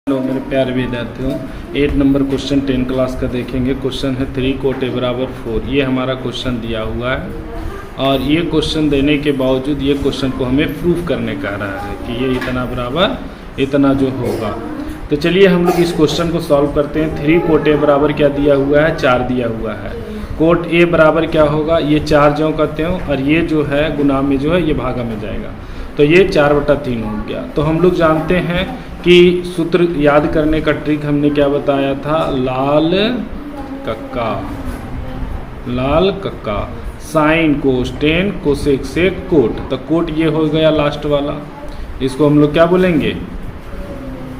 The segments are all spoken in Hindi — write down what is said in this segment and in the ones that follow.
हेलो मेरे प्यारे विद्यार्थियों, 8 नंबर क्वेश्चन 10 क्लास का देखेंगे। क्वेश्चन है 3 कोट ए बराबर 4। ये हमारा क्वेश्चन दिया हुआ है और ये क्वेश्चन देने के बावजूद ये क्वेश्चन को हमें प्रूफ करने का रहा है कि ये इतना बराबर इतना जो होगा। तो चलिए हम लोग इस क्वेश्चन को सॉल्व करते हैं। 3 कोट ए बराबर क्या दिया हुआ है, 4 दिया हुआ है। कोट ए बराबर क्या होगा, ये 4 ज्यों का त्यों और ये जो है गुना में जो है ये भागा में जाएगा, तो ये 4/3 हो गया। तो हम लोग जानते हैं कि सूत्र याद करने का ट्रिक हमने क्या बताया था, लाल कक्का साइन कोस टेन कोसेक से कोट। तो कोट ये हो गया लास्ट वाला, इसको हम लोग क्या बोलेंगे,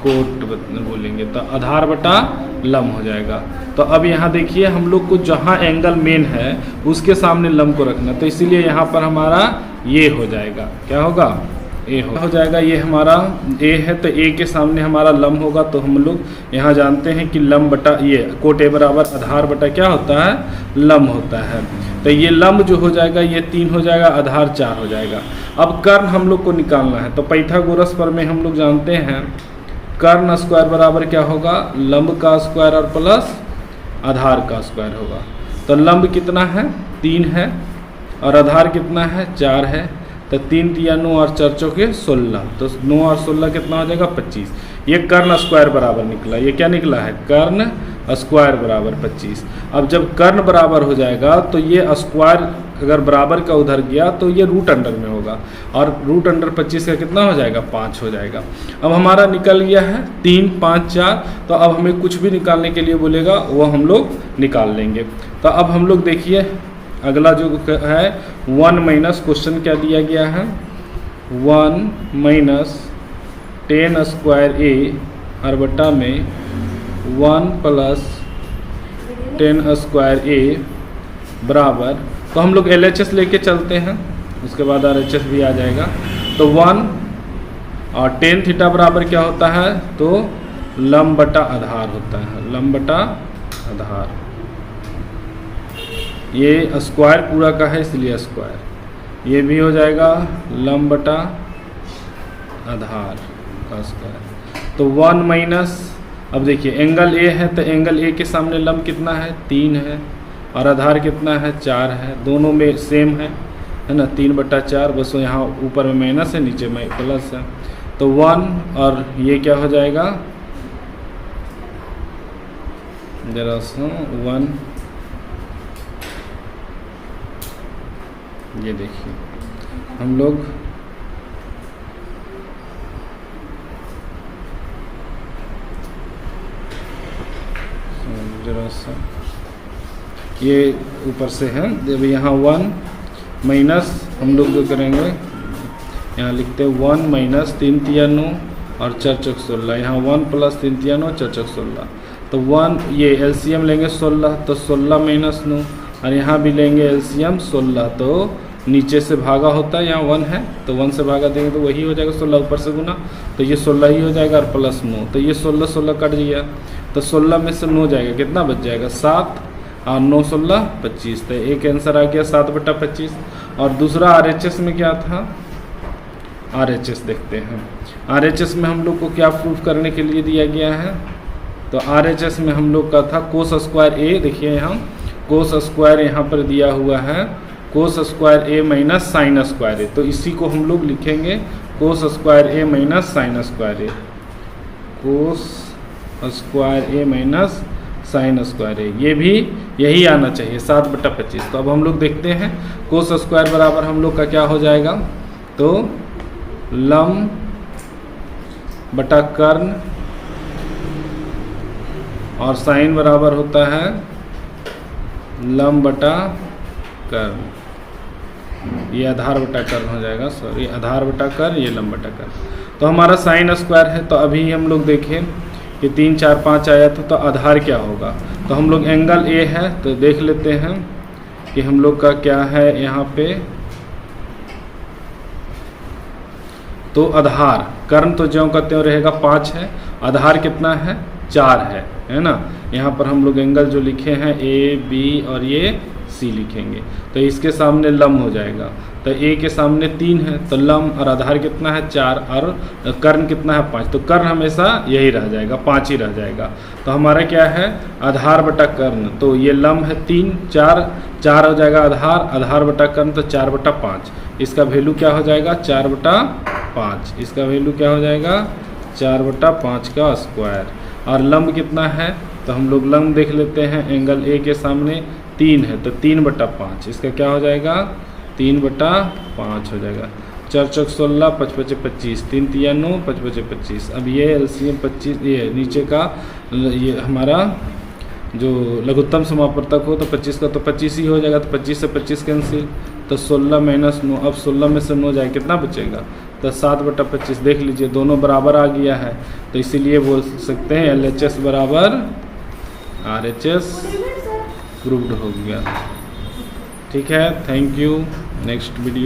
कोट बोलेंगे। तो आधार बटा लम हो जाएगा। तो अब यहाँ देखिए हम लोग को जहाँ एंगल मेन है उसके सामने लम को रखना, तो इसीलिए यहाँ पर हमारा ये हो जाएगा, क्या होगा, ए हो जाएगा। ये हमारा ए है तो ए के सामने हमारा लम होगा। तो हम लोग यहाँ जानते हैं कि लम बटा ये कोट ए बराबर आधार बटा क्या होता है, लम होता है। तो ये लम जो हो जाएगा ये 3 हो जाएगा, आधार 4 हो जाएगा। अब कर्ण हम लोग को निकालना है। तो पाइथागोरस पर में हम लोग जानते हैं कर्ण स्क्वायर बराबर क्या होगा, लंब का स्क्वायर और प्लस आधार का स्क्वायर होगा। तो लंब कितना है, 3 है और आधार कितना है, 4 है। तो 3 तिया 9 और 4 चौके 16, तो 9 और 16 कितना हो जाएगा, 25। ये कर्ण स्क्वायर बराबर निकला। ये क्या निकला है, कर्ण स्क्वायर बराबर 25। अब जब कर्ण बराबर हो जाएगा तो ये स्क्वायर अगर बराबर का उधर गया तो ये रूट अंडर में होगा और रूट अंडर 25 का कितना हो जाएगा, 5 हो जाएगा। अब हमारा निकल गया है 3, 5, 4। तो अब हमें कुछ भी निकालने के लिए बोलेगा वो हम लोग निकाल लेंगे। तो अब हम लोग देखिए अगला जो है 1 माइनस क्वेश्चन क्या दिया गया है, 1 माइनस 10 स्क्वायर ए और बटा में 1 प्लस 10 स्क्वायर ए बराबर। तो हम लोग LHS लेके चलते हैं, उसके बाद RHS भी आ जाएगा। तो 1 और 10 थीटा बराबर क्या होता है, तो लम बटा आधार होता है, लम बटा आधार। ये स्क्वायर पूरा का है इसलिए स्क्वायर। ये भी हो जाएगा लम बटा आधार का स्क्वायर। तो 1 माइनस, अब देखिए एंगल ए है तो एंगल ए के सामने लम कितना है, 3 है और आधार कितना है, 4 है। दोनों में सेम है ना, 3/4। बस यहाँ ऊपर में माइनस है नीचे में प्लस है। तो 1 और ये क्या हो जाएगा, जरा सा 1, ये देखिए हम लोग जरा सा ये ऊपर से है। जब यहाँ 1 माइनस हम लोग जो करेंगे, यहाँ लिखते हैं 1 माइनस 3 तिया 9 और 4 चौक 16। यहाँ 1 प्लस 3 तिया 9 4 चौक 16। तो 1 ये LCM लेंगे 16, तो 16 माइनस 9 और यहाँ भी लेंगे LCM 16। तो नीचे से भागा होता है, यहाँ 1 है तो 1 से भागा देंगे तो वही हो जाएगा 16, ऊपर से गुना तो ये 16 ही हो जाएगा और प्लस 9। तो ये 16 कट गया, तो 16 में से 9 जाएगा, कितना बच जाएगा, 7 और 9 16 25। तो एक आंसर आ गया 7/25। और दूसरा RHS में क्या था, RHS देखते हैं। RHS में हम लोग को क्या प्रूफ करने के लिए दिया गया है, तो RHS में हम लोग का था कोस स्क्वायर ए। देखिए यहाँ कोस स्क्वायर यहाँ पर दिया हुआ है, कोस स्क्वायर ए माइनस साइन स्क्वायर ए। तो इसी को हम लोग लिखेंगे कोस स्क्वायर ए माइनस साइन स्क्वायर ए, कोस स्क्वायर ए माइनस साइन स्क्वायर ए। ये भी यही आना चाहिए 7/25। तो अब हम लोग देखते हैं कोस स्क्वायर बराबर हम लोग का क्या हो जाएगा, तो लम बटा कर्ण और साइन बराबर होता है लम बटा कर्ण। ये आधार बटा कर्ण हो जाएगा, सॉरी आधार बटा कर्ण, ये लम बटा कर्ण। तो हमारा साइन स्क्वायर है। तो अभी हम लोग देखें कि 3, 4, 5 आया था, तो आधार क्या होगा। तो हम लोग एंगल ए है तो देख लेते हैं कि हम लोग का क्या है यहाँ पे, तो आधार कर्ण तो ज्यों का त्यों रहेगा, 5 है। आधार कितना है, 4 है ना। यहाँ पर हम लोग एंगल जो लिखे हैं A B और ये सी लिखेंगे। तो इसके सामने लम हो जाएगा, तो ए के सामने 3 है तो लम, और आधार कितना है 4, और कर्ण कितना है 5, तो कर्ण हमेशा यही रह जाएगा, 5 ही रह जाएगा। तो हमारा क्या है आधार बटा कर्ण, तो ये लम है 3, 4 हो जाएगा आधार, आधार बटा कर्ण तो 4 बटा 5, इसका वैल्यू क्या हो जाएगा 4 बटा 5, इसका वैल्यू क्या हो जाएगा 4 बटा 5 का स्क्वायर। और लंब कितना है तो हम लोग लंब देख लेते हैं, एंगल ए के सामने 3 है तो 3 बटा 5, इसका क्या हो जाएगा 3 बटा 5 हो जाएगा। 4 चौक 16, 5 पचे 25, 3 तिया 9, 5 पचे 25। अब ये एलसीएम 25, ये नीचे का ये हमारा जो लघुत्तम समापवर्तक हो तो 25 का तो 25 ही हो जाएगा, तो 25 से 25 कैंसिल, तो 16 माइनस 9, अब 16 में से 9 जाए कितना बचेगा तो 7 बटा 25। देख लीजिए दोनों बराबर आ गया है, तो इसीलिए बोल सकते हैं LHS बराबर RHS प्रूव्ड हो गया। ठीक है, थैंक यू। Next video